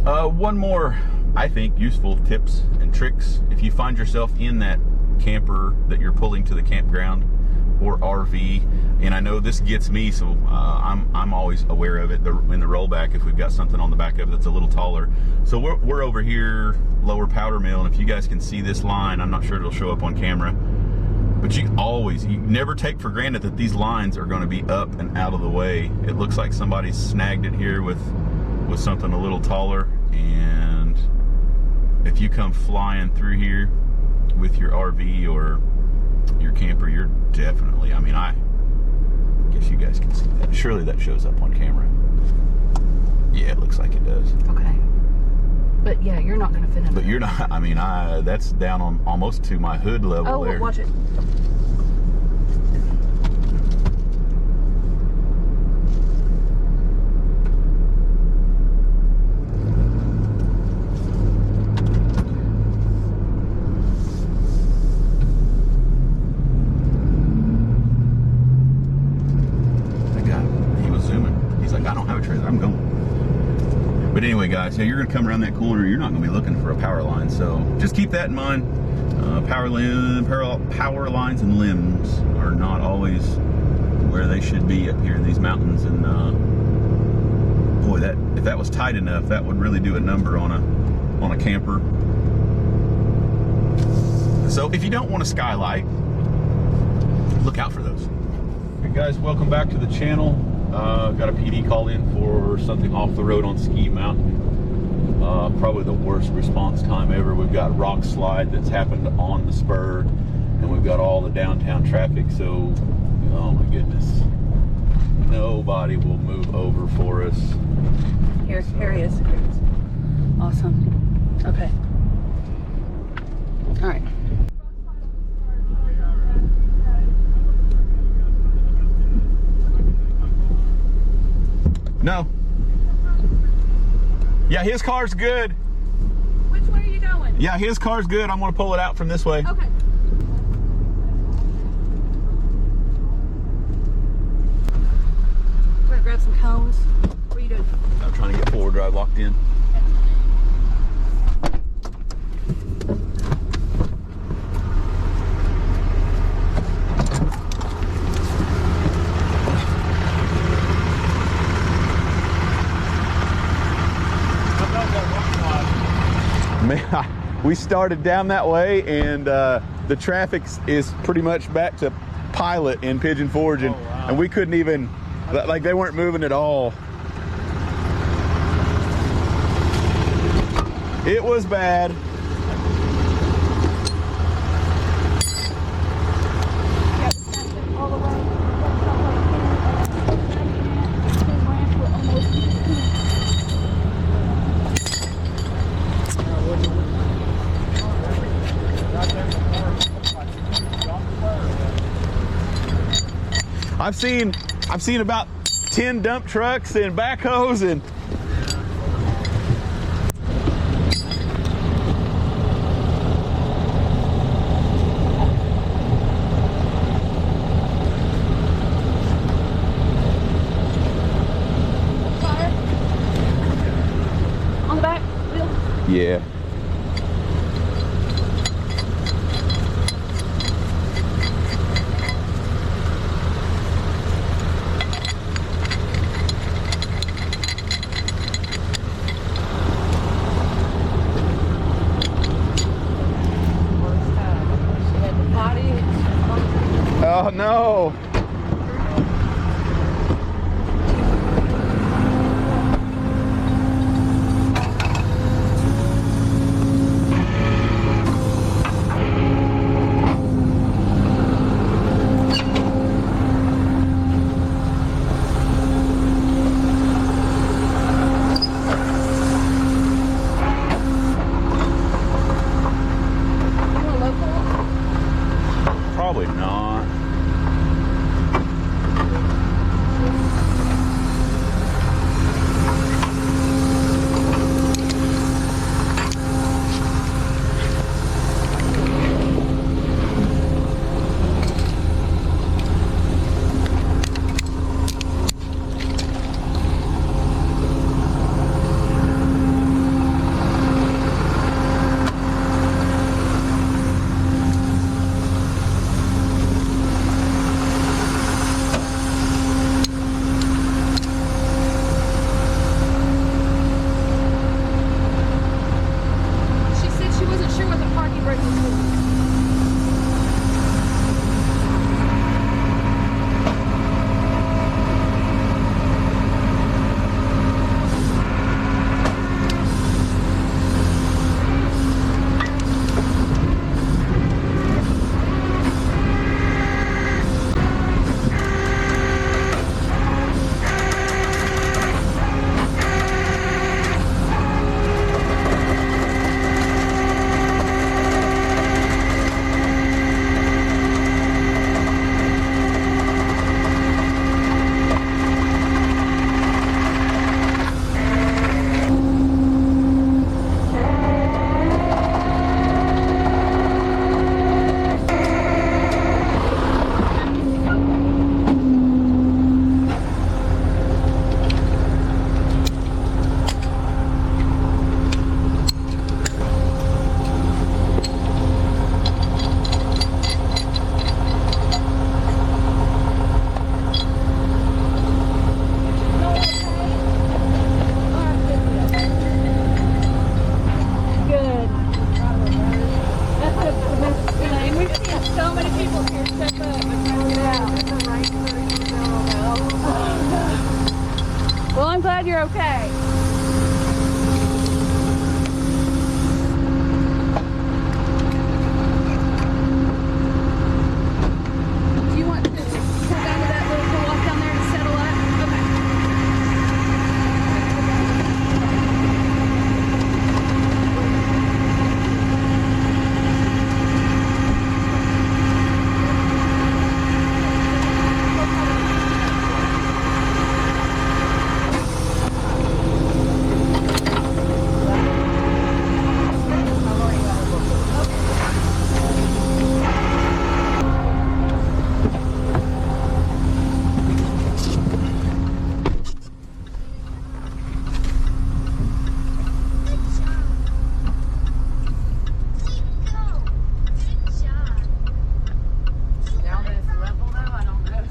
One more, I think, useful tips and tricks. If you find yourself in that camper that you're pulling to the campground or RV, and I know this gets me, so I'm always aware of it in the rollback if we've got something on the back of it that's a little taller. So we're over here, Lower Powder Mill, and if you guys can see this line, I'm not sure it'll show up on camera, but you never take for granted that these lines are going to be up and out of the way. It looks like somebody snagged it here with something a little taller, and if you come flying through here with your RV or your camper, you're definitely, I mean, I guess you guys can see that. Surely that shows up on camera. Yeah, it looks like it does. Okay. But yeah, you're not going to fit in. But you're not, I mean, that's down on almost to my hood level there. Oh, watch it. But anyway, guys, you're going to come around that corner. You're not going to be looking for a power line, so just keep that in mind. Power lines and limbs are not always where they should be up here in these mountains. And boy, if that was tight enough, that would really do a number on a camper. So if you don't want a skylight, look out for those. Hey guys, welcome back to the channel. Got a PD call in for something off the road on Ski Mountain. Probably the worst response time ever. We've got rock slide that's happened on the spur, and we've got all the downtown traffic, so oh my goodness, nobody will move over for us. Here he is. Awesome. Okay. All right. No. Yeah, his car's good. Which way are you going? Yeah, his car's good. I'm going to pull it out from this way. Okay. We're going to grab some cones. What are you doing? I'm trying to get forward drive locked in. Man, we started down that way, and the traffic is pretty much back to Pilot in Pigeon Forge, and we couldn't even, like, they weren't moving at all. It was bad. I've seen about 10 dump trucks and backhoes and Fire. On the back wheel. yeah. Oh no. Probably not. okay. Do you want to pull down to that little pull off down there to settle up? Okay. Now that it's level though, I don't know.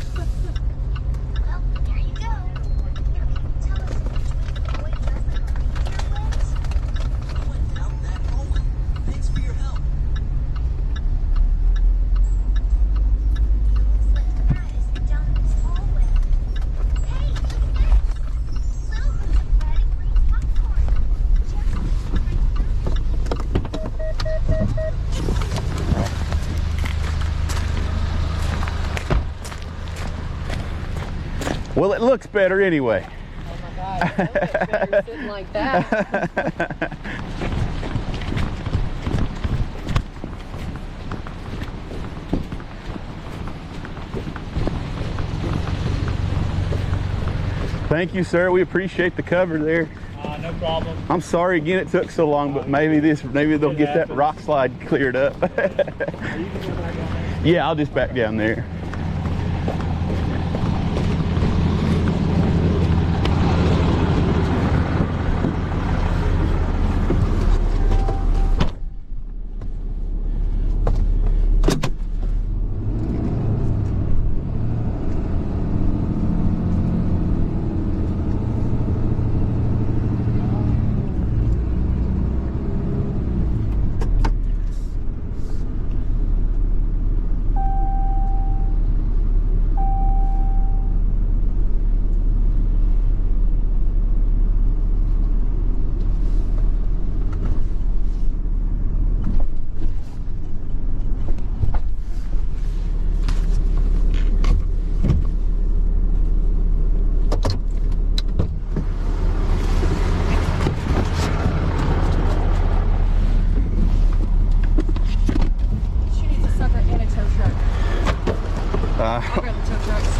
Well, it looks better anyway. Oh my God, it looks better sitting like that. Thank you, sir. We appreciate the cover there. No problem. I'm sorry again it took so long, but maybe they'll get that rock slide cleared up. Are you gonna go back on there? Yeah, I'll just back down there. She needs a sucker and a tow truck. I'll grab the tow trucks.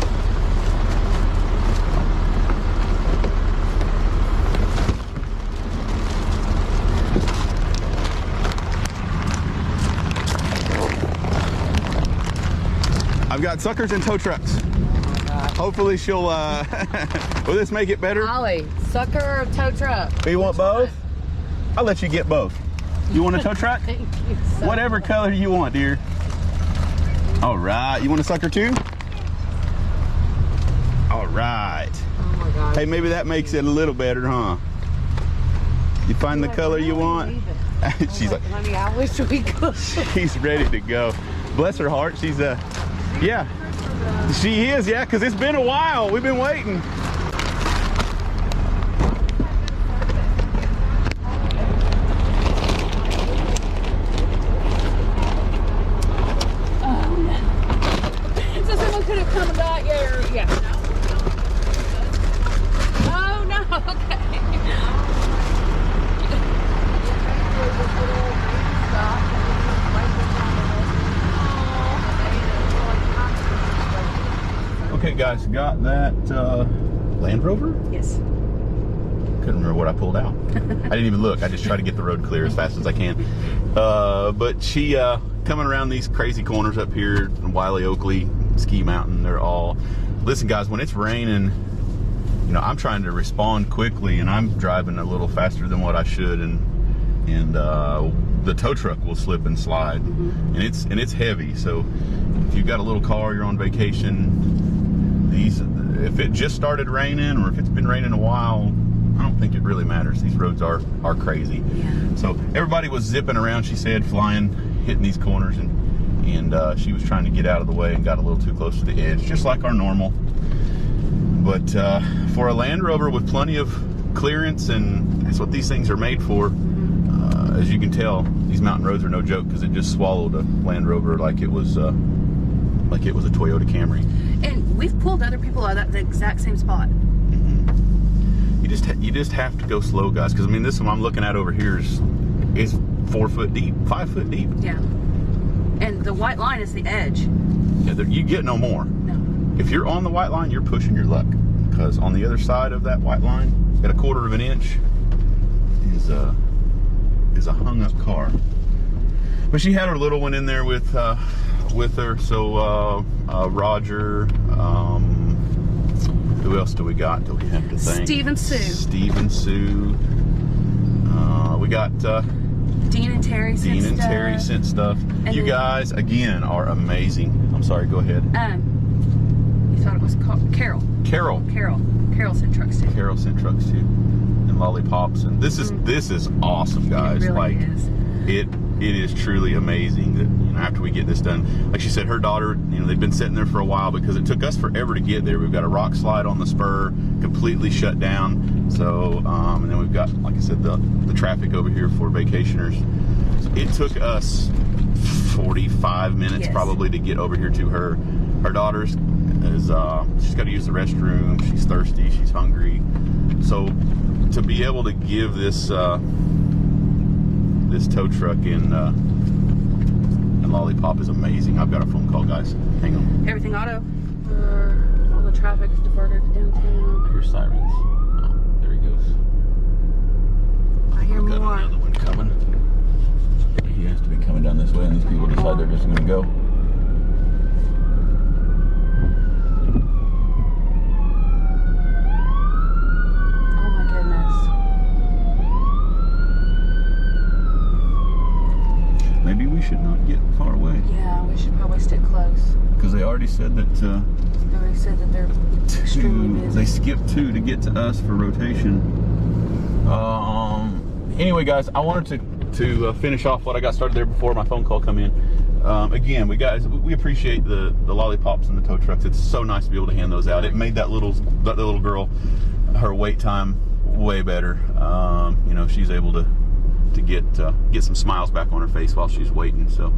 I've got suckers and tow trucks. Hopefully she'll, will this make it better? Ollie, sucker or tow truck? You want both? I'll let you get both. You want a tow truck? Thank you so Whatever color you want, dear. All right. You want a sucker too? All right. Oh my God. Hey, maybe that makes it a little better, huh? You find the color you want? She's like, honey, I wish we could. she's ready to go. Bless her heart. She's yeah. She is, yeah, because it's been a while. We've been waiting. So someone could have come and got you, or, yeah. Oh no, okay. Okay, guys, got that Land Rover? Yes. Couldn't remember what I pulled out. I didn't even look. I just try to get the road clear as fast as I can. But she coming around these crazy corners up here in Wiley, Oakley, Ski Mountain. They're all. Listen, guys, when it's raining, you know, I'm trying to respond quickly, and I'm driving a little faster than what I should, and the tow truck will slip and slide, and it's heavy. So if you've got a little car, you're on vacation. If it just started raining, or if it's been raining a while, I don't think it really matters. These roads are crazy. Yeah. So everybody was zipping around, she said, flying, hitting these corners, and she was trying to get out of the way and got a little too close to the edge, just like our normal. But for a Land Rover with plenty of clearance, and that's what these things are made for. As you can tell, these mountain roads are no joke because it just swallowed a Land Rover like it was a Toyota Camry. And we've pulled other people out of the exact same spot. You just have to go slow, guys, because I mean, this one I'm looking at over here is 4 foot deep, 5 foot deep. Yeah. And the white line is the edge. Yeah, you get no more. No. If you're on the white line, you're pushing your luck, because on the other side of that white line, at 1/4 of an inch, is a hung up car. But she had her little one in there with her. So Roger. Who else do we got? Do we have to thank? Steve and Sue. Steve and Sue. We got Dean and Terry sent Dean and stuff. Terry sent stuff. And You then- guys again are amazing. I'm sorry. Go ahead. You thought it was called Carol. Carol. Carol sent trucks too. Carol sent trucks too, and lollipops, and this is awesome, guys. It really like is. it is truly amazing that after we get this done, like she said, her daughter, they've been sitting there for a while because it took us forever to get there. We've got a rock slide on the spur, completely shut down. So and then we've got, like I said, the traffic over here for vacationers. So it took us 45 minutes Yes. probably to get over here to her. Her daughter's she's got to use the restroom. She's thirsty. She's hungry. So to be able to give this this tow truck and lollipop is amazing. I've got a phone call, guys. Hang on. Everything auto. All the traffic is diverted to downtown. Here's sirens. Oh, there he goes. I hear We've got more. another one coming. He has to be coming down this way, and these people decide they're just going to go. Oh my goodness. Maybe we should not get far away, Yeah, we should probably stick close. because they already said that They already said that they're extremely busy. they skipped 2 to get to us for rotation. Anyway, guys, I wanted to finish off what I got started there before my phone call come in. Again, we appreciate the lollipops and the tow trucks. It's so nice to be able to hand those out. It made that little girl, her wait time way better. She's able to get some smiles back on her face while she's waiting. So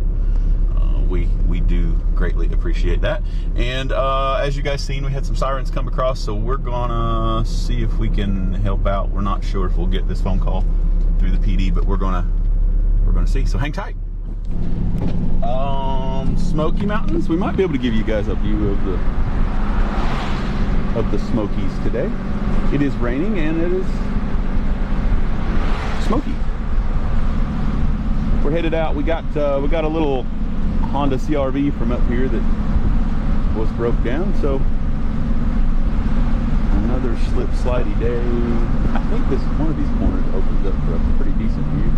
we do greatly appreciate that. And as you guys seen, we had some sirens come across, so we're gonna see if we can help out. We're not sure if we'll get this phone call through the PD, but we're gonna see. So hang tight. Smoky Mountains. We might be able to give you guys a view of the Smokies today. It is raining and it is smoky. We're headed out. We got a little Honda CR-V from up here that was broke down, so another slip slidey day. I think one of these corners opens up for a pretty decent view,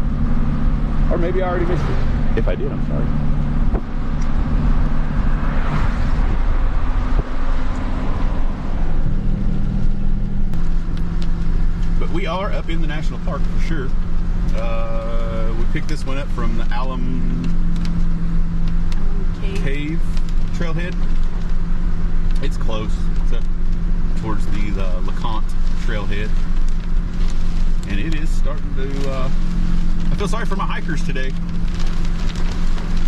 or maybe I already missed it. If I did, I'm sorry. But we are up in the national park for sure. We picked this one up from the Alum Cave trailhead. It's close. It's up towards the LeConte trailhead, and it is starting to. I feel sorry for my hikers today.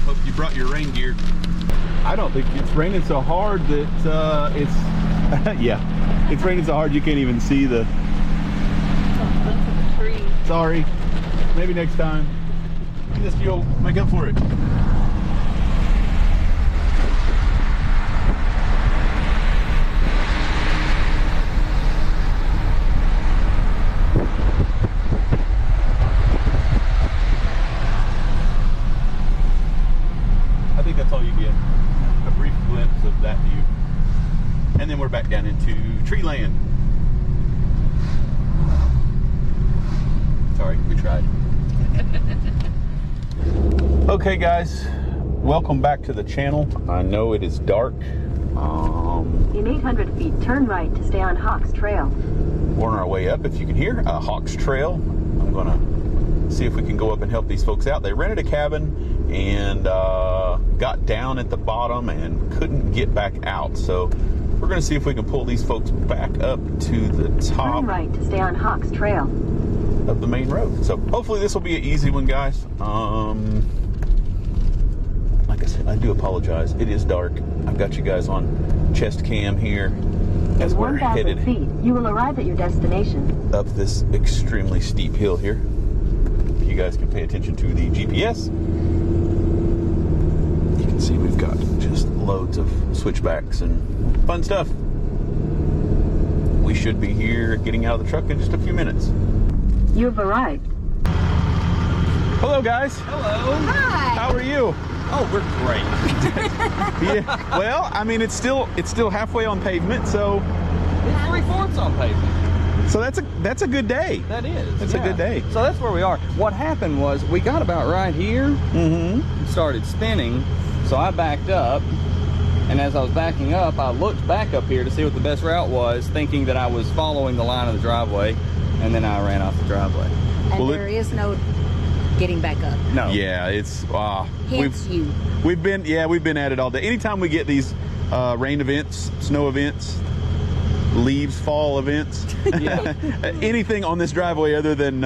Hope you brought your rain gear. I don't think it's raining so hard that it's. Yeah, it's raining so hard you can't even see the. Sorry. Maybe next time. This you'll make up for it. I think that's all you get. A brief glimpse of that view. And then we're back down into tree land. Sorry, we tried. Okay, guys, welcome back to the channel. I know it is dark. In 800 feet, turn right to stay on Hawks Trail. We're on our way up, if you can hear, Hawks Trail. I'm gonna see if we can go up and help these folks out. They rented a cabin and got down at the bottom and couldn't get back out. So we're going to see if we can pull these folks back up to the top Turn right to stay on Hawks Trail. of the main road. So hopefully this will be an easy one, guys. Like I said, I do apologize. It is dark. I've got you guys on chest cam here as In we're 1,000 headed feet, you will arrive at your destination. up this extremely steep hill here. If you guys can pay attention to the GPS, you can see we've got just loads of switchbacks and fun stuff. We should be here getting out of the truck in just a few minutes. You've arrived. Hello, guys. Hello. Hi. How are you? Oh, we're great. Yeah. Well, I mean, it's still halfway on pavement, so It's 3/4 on pavement. that's a good day. That is. That's a good day. So that's where we are. What happened was we got about right here Mm-hmm. and started spinning. So I backed up. And as I was backing up, I looked back up here to see what the best route was, thinking that I was following the line of the driveway. And then I ran off the driveway. And Well, there is no getting back up. No. Yeah, it's Hence you. we've been at it all day. Anytime we get these rain events, snow events, leaves fall events, Yeah. anything on this driveway other than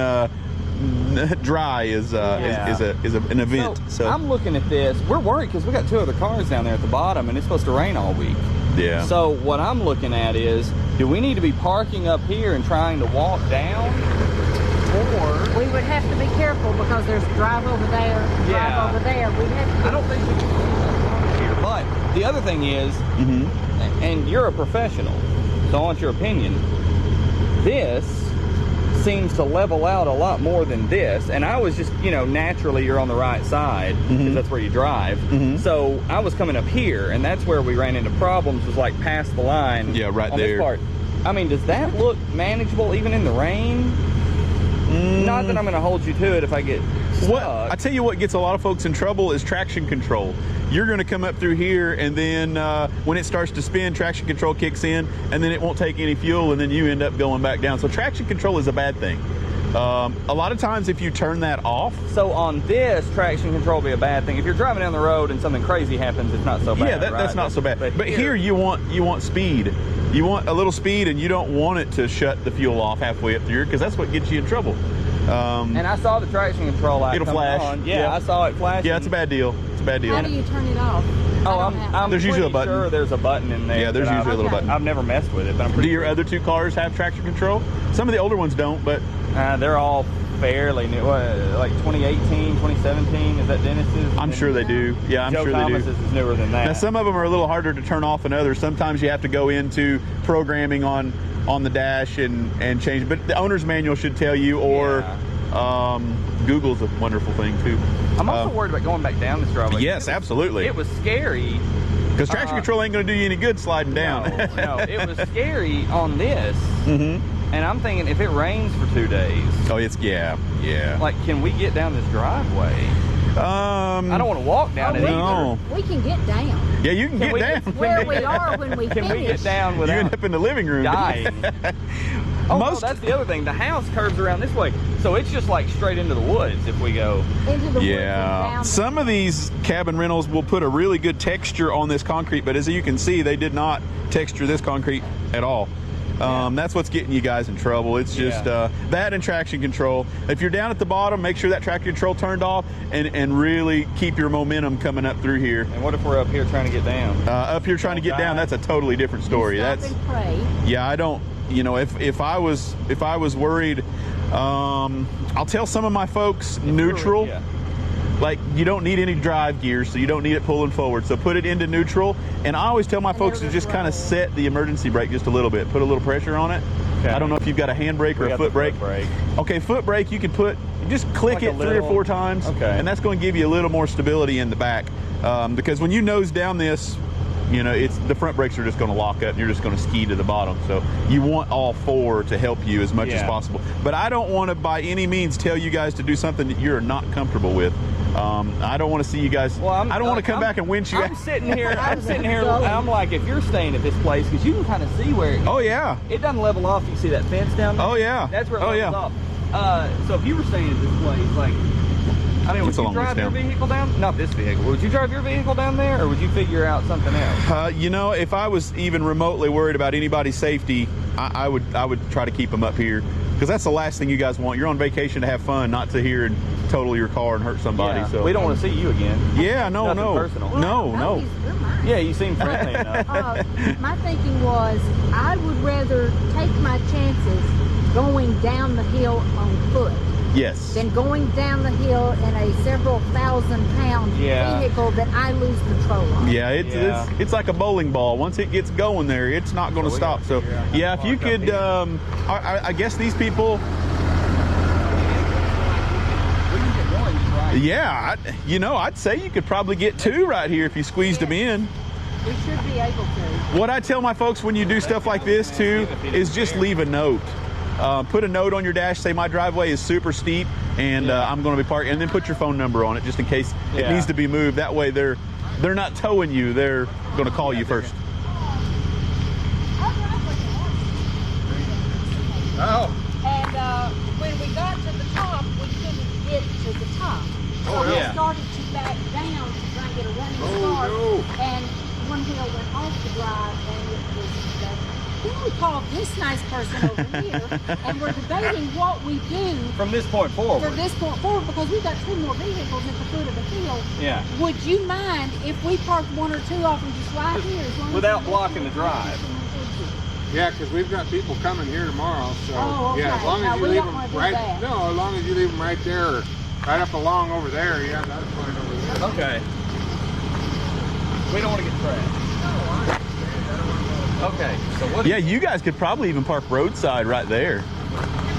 dry is an event. So I'm looking at this. We're worried because we got 2 other cars down there at the bottom, and it's supposed to rain all week. yeah. So what I'm looking at is, do we need to be parking up here and trying to walk down, or We would have to be careful because there's drive over there, Yeah. drive over there. We'd have to I don't think we can do that here. But the other thing is, Mhm. and you're a professional, so I want your opinion. This seems to level out a lot more than this, and I was just, naturally you're on the right side because that's where you drive. So I was coming up here, and that's where we ran into problems. Was like past the line. Yeah, right on there. This part. I mean, does that look manageable even in the rain? Not that I'm going to hold you to it if I get stuck. What I tell you, what gets a lot of folks in trouble is traction control. You're going to come up through here, and then when it starts to spin, traction control kicks in, and then it won't take any fuel, and then you end up going back down. So traction control is a bad thing. A lot of times, if you turn that off, So on this, traction control will be a bad thing. If you're driving down the road and something crazy happens, it's not so bad. yeah, that's right? not so bad. But here here you want speed. You want a little speed, and you don't want it to shut the fuel off halfway up through because that's what gets you in trouble. and I saw the traction control light It'll coming flash. on. Yeah, Yep. I saw it flashing. Yeah, it's a bad deal. It's a bad deal. How do you turn it off? Oh, I don't have- I'm There's usually a pretty button. sure there's a button in there. Yeah, there's that usually a little Okay. button. I've never messed with it, but I'm Do pretty your sure. other 2 cars have traction control? Some of the older ones don't, but They're all fairly new. What, like 2018, 2017? Is that Dennis's? I'm sure they do. Yeah, I'm Joe sure they do. Thomas's is newer than that. Now, some of them are a little harder to turn off than others. Sometimes you have to go into programming on the dash and change. But the owner's manual should tell you, or Google's a wonderful thing too. I'm also worried about going back down this driveway. Yes, absolutely. It was scary. Because traction control ain't going to do you any good sliding down. No, it was scary on this. And I'm thinking, if it rains for 2 days, Oh, it's yeah. like, can we get down this driveway? I don't want to walk down it either. no. We can get down. Yeah, you can get we down. get- Where we are when we Can we finish. get down You without end up in the living room. dying? Oh, Most- no, that's the other thing. The house curves around this way, so it's just like straight into the woods if we go. Into the woods and Yeah, down. some of these cabin rentals will put a really good texture on this concrete, but as you can see, they did not texture this concrete at all. That's what's getting you guys in trouble. It's just that and traction control. If you're down at the bottom, make sure that traction control turned off and really keep your momentum coming up through here. And what if we're up here trying to get down? Up here trying to get down, that's a totally different story. Stop That's and pray. yeah, I don't. You know, if I was worried, I'll tell some of my folks neutral. Yeah. Like, you don't need any drive gear, so you don't need it pulling forward. So put it into neutral. And I always tell my folks to just kind of set the emergency brake just a little bit. Put a little pressure on it. Okay. I don't know if you've got a hand brake or We a got foot the brake. foot brake. Okay, foot brake, you can just click Like a it 3 or little- 4 times. Okay. And that's going to give you a little more stability in the back. Because when you nose down this, you know, the front brakes are just going to lock up and you're just going to ski to the bottom. So you want all 4 to help you as much as Yeah. possible. But I don't want to by any means tell you guys to do something that you're not comfortable with. I don't want to see you guys. Well, I don't want to come back and winch you I'm out. sitting here. I'm like, if you're staying at this place, because you can kind of see where Oh yeah. it doesn't level off. You see that fence down there? Oh yeah. That's where it Oh levels yeah. off. So if you were staying at this place, like, I mean, would It's a you long ways drive your down. vehicle down? Not this vehicle. Would you drive your vehicle down there, or would you figure out something else? You know, if I was even remotely worried about anybody's safety, I would try to keep them up here, because that's the last thing you guys want. You're on vacation to have fun, not to hear and total your car and hurt somebody. Yeah, So we don't want to see you again. Yeah, no, Nothing no, personal. no. You're mine. Yeah, you seem friendly enough. My thinking was I would rather take my chances going down the hill on foot Yes. than going down the hill in a several thousand-pound Yeah. vehicle that I lose control of. Yeah, Yeah. it's like a bowling ball. Once it gets going there, it's not going to we stop. gotta So figure out how to yeah, if you park up could, here. I guess these people. We can get one just right. Yeah, I'd say you could probably get 2 right here if you squeezed them in. We should be able to. What I tell my folks when you do stuff like this too is just leave a note. Put a note on your dash, say my driveway is super steep and I'm going to be parking, and then put your phone number on it just in case it Yeah. needs to be moved. That way they're not towing you, they're going to call you first. Oh. And when we got to the top, we couldn't get to the top. So we yeah. started to back down to try and get a running start. And one wheel went off the drive, and it was then we called this nice person over here, and we're debating what we do From this point forward. from this point forward, because we've got 2 more vehicles at the foot of the field. Yeah. Would you mind if we parked 1 or 2 off and just right here? As long as Without we- blocking the drive. Yeah, because we've got people coming here tomorrow, so Oh, okay. yeah, as long Now, as you we leave don't them wanna do right. that. No, as long as you leave them right there, or right up along over there. Yeah, that's fine over there. Okay. We don't want to get trashed. Okay, so what? Yeah, you guys could probably even park roadside right there.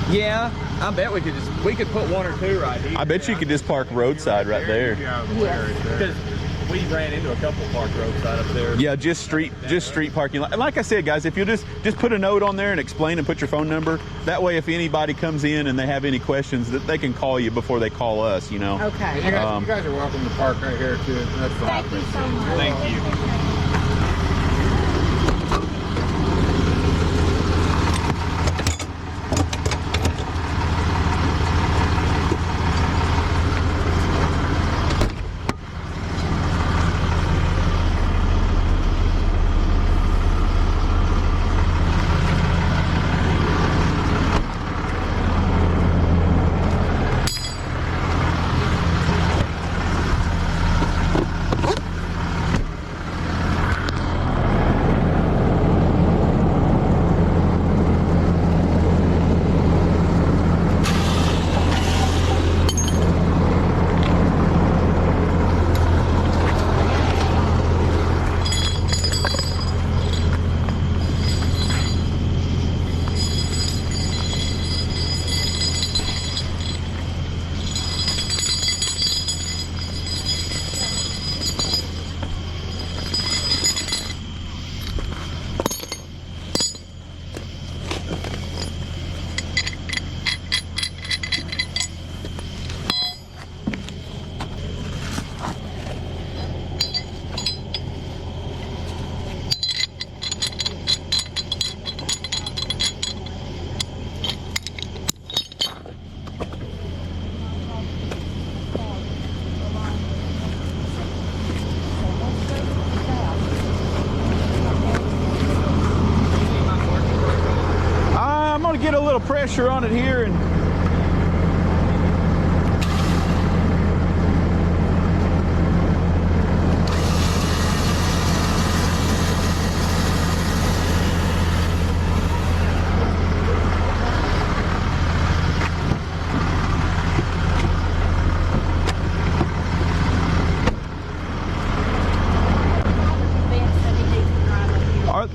Yeah, I bet we could put 1 or 2 right here. I bet you could just park roadside right there. Yeah, Yes. Because we ran into a couple parked roadside up there. Yeah, just street parking. And like I said, guys, if you just put a note on there and explain and put your phone number, that way if anybody comes in and they have any questions, that they can call you before they call us, you know. Okay. And you guys are welcome to park right here too. That's fine. Thank you so much. Thank you. I'm gonna get a little pressure on it here and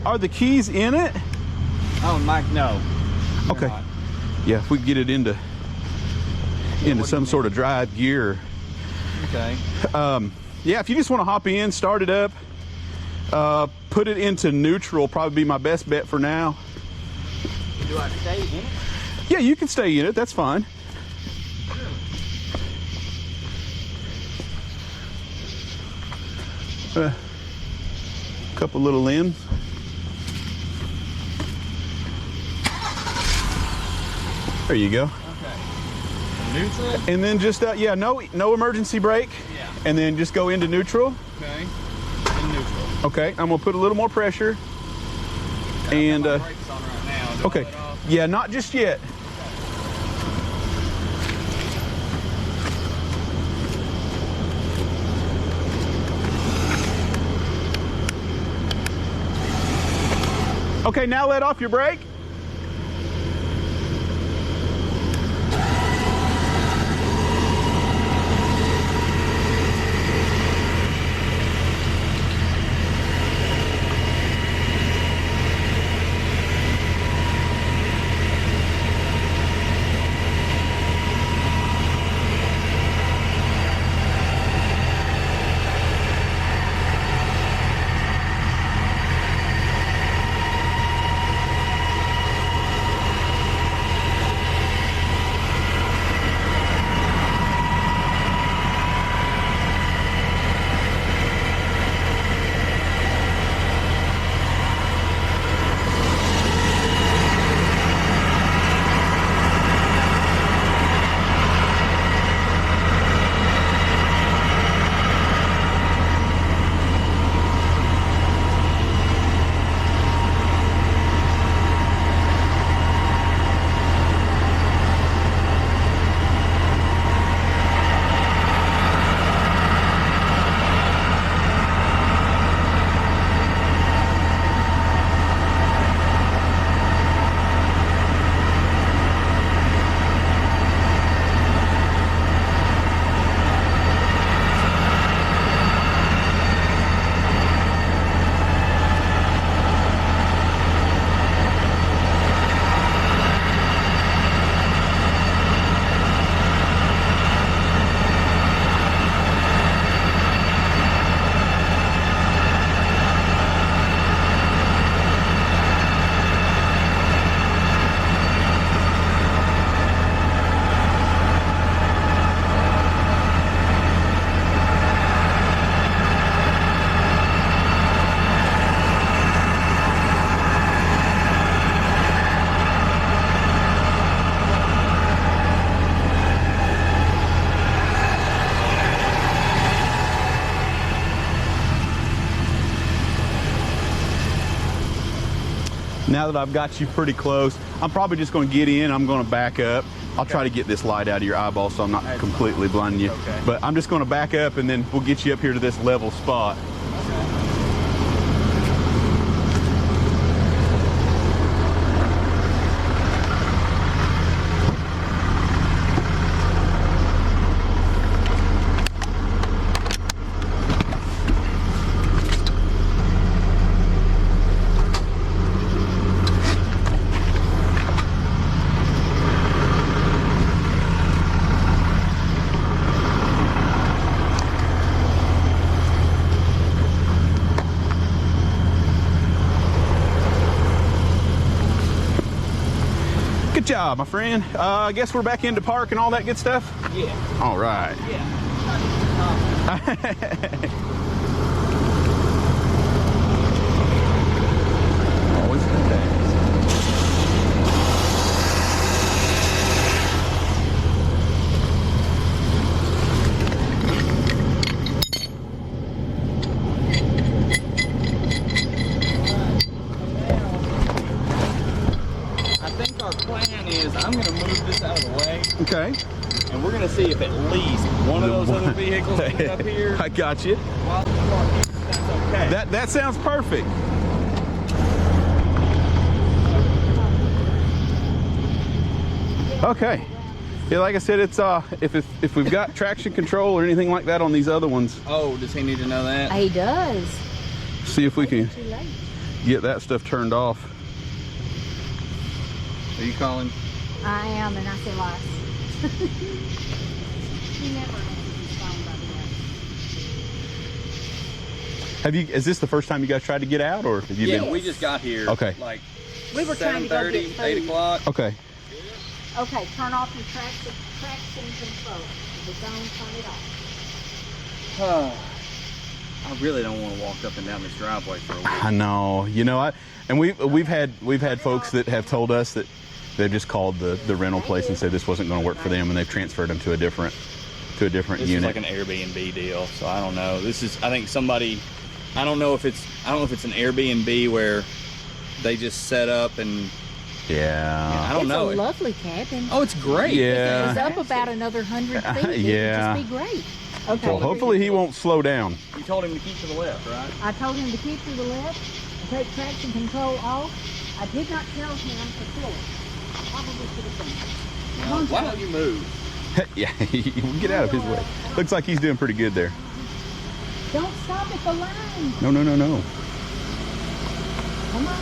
are the keys in it? Oh, Mike, no. You're Okay. not. Yeah, if we get it into some sort of drive gear. Okay. Yeah, if you just want to hop in, start it up, put it into neutral, probably be my best bet for now. Do I stay in it? Yeah, you can stay in it, that's fine. Couple little limbs. There you go. Okay. Neutral? And then just, yeah, no emergency brake. Yeah. And then just go into neutral. Okay. And neutral. Okay, I'm gonna put a little more pressure. And, I've got my brakes on right now. Do I okay. let off? Yeah, not just yet. Okay, now let off your brake. Now that I've got you pretty close, I'm probably just going to get in. I'm going to back up. I'll try to get this light out of your eyeball so I'm not completely blinding you. Okay. But I'm just going to back up and then we'll get you up here to this level spot. Good job, my friend. I guess we're back into park and all that good stuff? Yeah. All right. Yeah. Always good days. I think our plan is I'm going to move this out of the way, Okay. and we're going to see if at least one of those other vehicles can get up here I got you. while the park is. That's okay. That sounds perfect. Okay. Yeah, like I said, it's if we've got traction control or anything like that on these other ones, Oh, does he need to know that? He does. see if we can Too late. get that stuff turned off. Are you calling? I am, and I say lies. He never answers his phone, by the way. Is this the first time you guys tried to get out, or have you Yeah, been? we just got here. Okay. Like We were trying to go 7:30, get 8 food. o'clock. Okay. Okay, turn off your traction control. If it's on, turn it off. I really don't want to walk up and down this driveway for a week. I know. You know, we've had folks that have told us that They've just called the rental place and said this wasn't going to work for them, and they've transferred them to a different This unit. is like an Airbnb deal, so I don't know. This is, I think somebody, I don't know if it's an Airbnb where they just set up and Yeah. I don't know. It's a lovely cabin. Oh, it's great. Yeah. If it was up about another 100 feet, Yeah. it would just be great. Okay. Well, hopefully he won't slow down. You told him to keep to the left, right? I told him to keep to the left, take traction control off. I did not tell him to pull it. Probably should have done it. Why don't you move? Yeah, get out of his way. Looks like he's doing pretty good there. Don't stop at the line. No. Come on.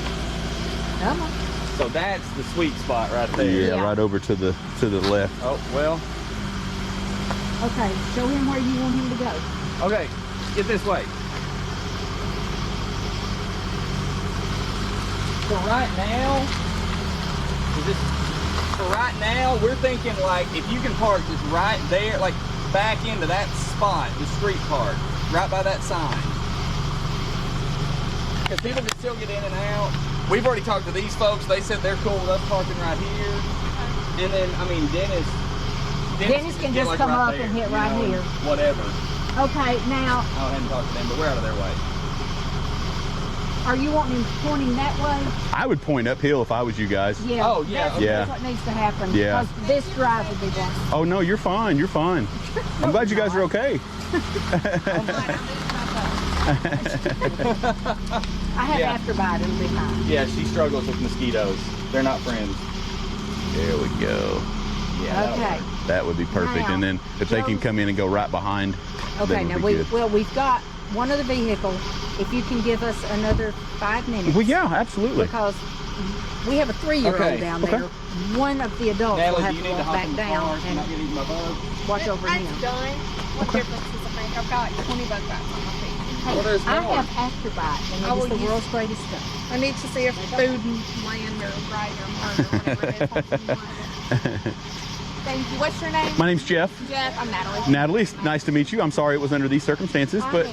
Come on. So that's the sweet spot right there. Yeah, Yeah. right over to the left. Oh, well, Okay, show him where you want him to go. okay, get this way. For right now, we're thinking like if you can park just right there, like back into that spot, the street park, right by that sign. Because people can still get in and out. We've already talked to these folks. They said they're cool with us parking right here. And then, I mean, Dennis Can get, just like, come right up there, and hit you right know, here. Whatever. Okay, now, I hadn't talked to them, but we're out of their way. are you wanting him pointing that way? I would point uphill if I was you guys. Yeah. Oh, yeah, That's, okay. Yeah. that's what needs to happen. Yeah. Because this drive would be blocked. Oh no, you're fine. You're fine. I'm glad you guys are okay. I have Yeah. afterbite, it'll be fine. Yeah, she struggles with mosquitoes. They're not friends. There we go. Yeah. that'll Okay. work. That would be perfect. Now, And then if they can come in and go right behind, Okay, that now would be good. we've got one of the vehicle. If you can give us another 5 minutes. Well, yeah, absolutely. Because we have a 3-year-old Okay. down Okay. there. One of the adults will Natalie, have do you to need to walk hop back in the down car? Can I and get eaten by bugs? watch over him. That's done. What difference does it make? I've got like 20 bug bites on my feet. Hey, Well, there's I more. have afterbite, and I it will is the use- world's greatest stuff. I need to see if food and land or right or murder, whatever it is. Thank you. What's your name? My name's Jeff. Jeff. I'm Natalie. Natalie, nice to meet you. I'm sorry it was under these circumstances, but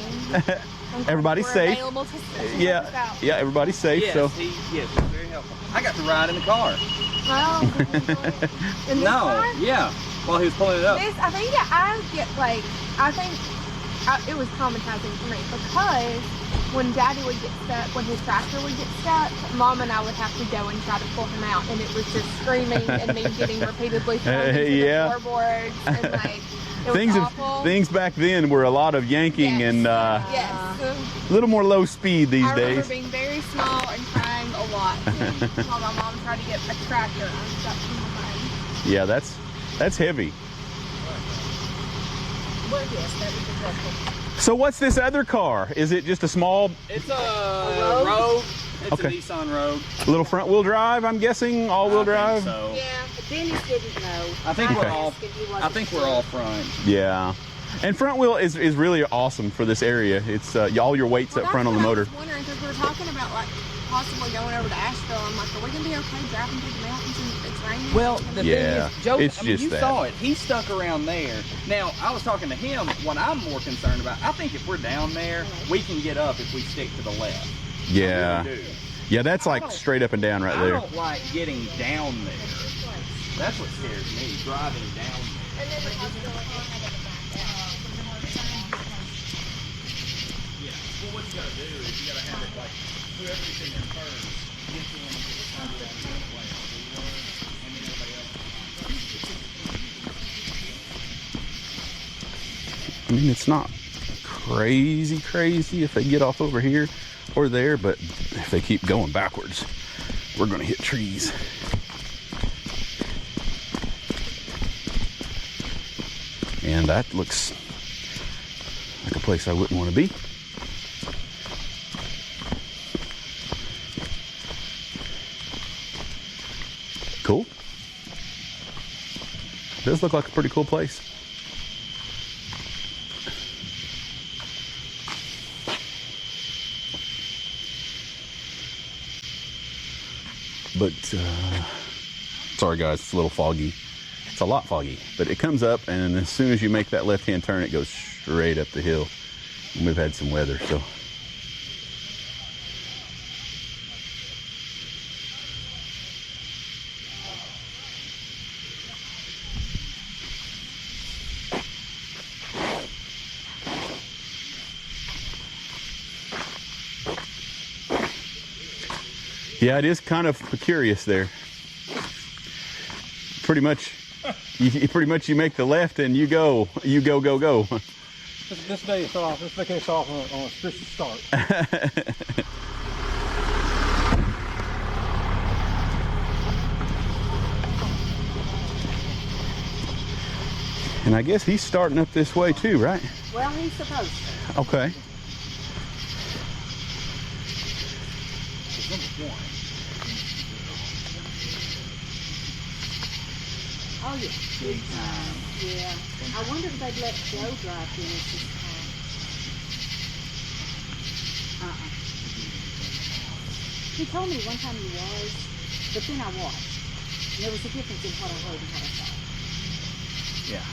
everybody's We're safe. available to work this Yeah, out. yeah, everybody's safe. Yes, So he's very helpful. I got to ride in the car. Oh. In this No, car? yeah. While he was pulling it up. This, I think it was traumatizing for me because when Daddy would get stuck, when his tractor would get stuck, Mom and I would have to go and try to pull him out, and it was just screaming and me getting repeatedly thrown into Yeah. the floorboards, and like it was awful. things back then were a lot of yanking Yes. and Yes. a little more low speed these I remember days. being very small and crying a lot while my mom tried to get a tractor unstuck from behind. Yeah, that's heavy. Well, yes, that was exactly. So what's this other car? Is it just a small It's a Rogue. It's Okay. a Nissan Rogue. little front wheel drive, I'm guessing, all wheel drive? So Yeah. Dennis didn't know. I think we're all. asked if he wasn't I think we're sure. all front. Yeah. And front wheel is really awesome for this area. It's all your weight's Well, up front on the that's what motor. I was wondering because we were talking about like possibly going over to Asheville. I'm like, are we gonna be okay driving through the mountains and it's raining? Well, the Yeah, thing is, Joe, it's I mean, just you that. saw it. He stuck around there. Now, I was talking to him. What I'm more concerned about, I think if we're down there, we can get up if we stick to the left. Yeah. I really do. Yeah, that's like straight up and down right I there. don't like getting down there. That's what scares me, driving down there. And then the hospital Yeah. Well, what you gotta do is you gotta have it like, put everything in first, get to them and get the time to that way. And then everybody else. I mean, it's not crazy if they get off over here or there, but if they keep going backwards, we're gonna hit trees. And that looks like a place I wouldn't want to be. Cool. Does look like a pretty cool place. But sorry guys, it's a little foggy. It's a lot foggy, but it comes up, and as soon as you make that left-hand turn, it goes straight up the hill. And we've had some weather, so. Yeah, it is kind of curious there. Pretty much, you make the left and you go. This day is off. This vacation's off on a official start. And I guess he's starting up this way too, right? Well, he's supposed to. Okay. Oh, yeah. Big time. Yeah. I wonder if they'd let Joe drive finish his car. He told me one time he was, but then I watched. And there was a difference in what I heard and what I saw. Yeah.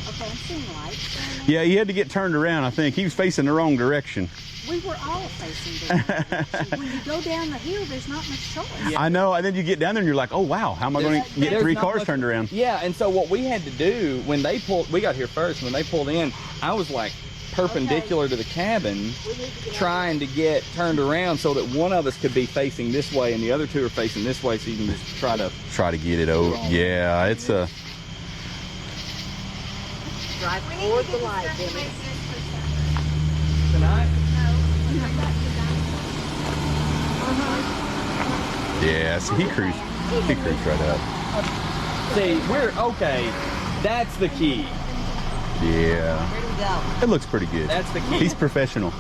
Okay, I'm seeing lights. Yeah, he had to get turned around, I think. He was facing the wrong direction. We were all facing the wrong direction. When you go down the hill, there's not much choice. I know, and then you get down there and you're like, oh wow, how am I going to get There's 3 not cars much- turned around? Yeah, and so what we had to do when they pulled, we got here first. When they pulled in, I was like perpendicular to the cabin, trying to get turned around so that one of us could be facing this way and the other 2 are facing this way, so you can just try to. Try to get it over. Yeah, it's a. Drive toward the light, Dennis. Tonight. Yeah, see, he cruised right up. See, we're okay. That's the key. Yeah, Here we go. it looks pretty good. That's the key. He's professional.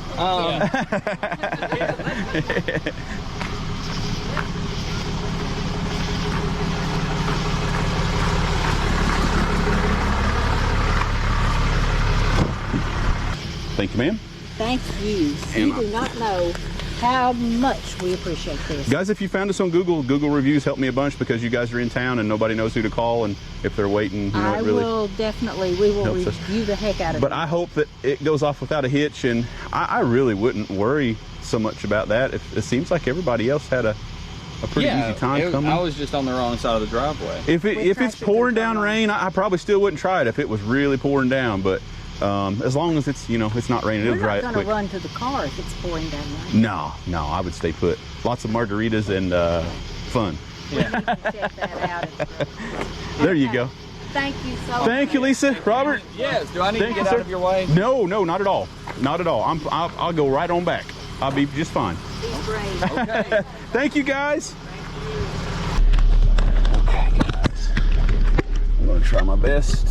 Thank you, ma'am. Thank you. You do not know how much we appreciate this. Guys, if you found us on Google reviews help me a bunch because you guys are in town and nobody knows who to call, and if they're waiting, you know, I it really will definitely, we will helps us. review the heck out of But it. I hope that it goes off without a hitch, and I really wouldn't worry so much about that. If it seems like everybody else had a pretty easy time coming. I was just on the wrong side of the driveway. If it's traction pouring control down on. rain, I probably still wouldn't try it if it was really pouring down. But as long as it's, you know, it's not raining, We're it'll dry not it going to quick. run to the car if it's pouring down rain. No, I would stay put. Lots of margaritas and fun. We need to check that out. There you go. Thank you so much. Thank you, Lisa. Robert. Yes. Do I need Thank to you, get sir. out of your way? No, not at all. Not at all. I'll go right on back. I'll be just fine. He's great. Okay. Thank you, guys. Okay, guys. I'm going to try my best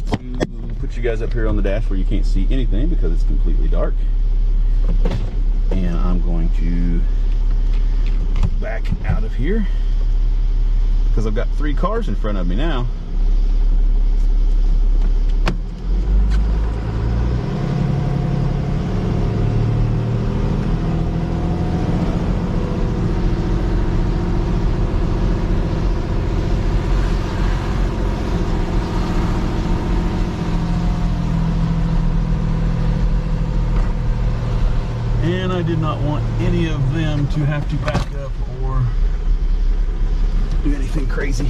to put you guys up here on the dash where you can't see anything because it's completely dark. And I'm going to back out of here because I've got 3 cars in front of me now. And I did not want any of them to have to back up or do anything crazy.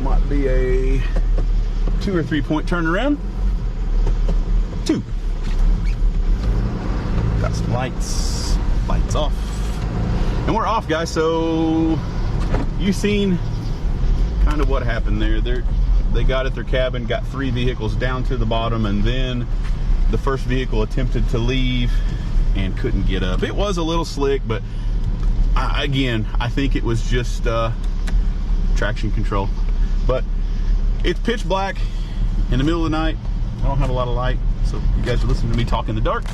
Might be a 2 or 3 point turnaround. 2. Got some lights off. And we're off, guys, so you've seen kind of what happened there. They got at their cabin, got 3 vehicles down to the bottom, and then the first vehicle attempted to leave and couldn't get up. It was a little slick, but again, I think it was just traction control. But it's pitch black in the middle of the night. I don't have a lot of light, so you guys are listening to me talk in the dark.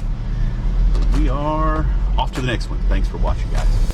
We are off to the next one. Thanks for watching, guys.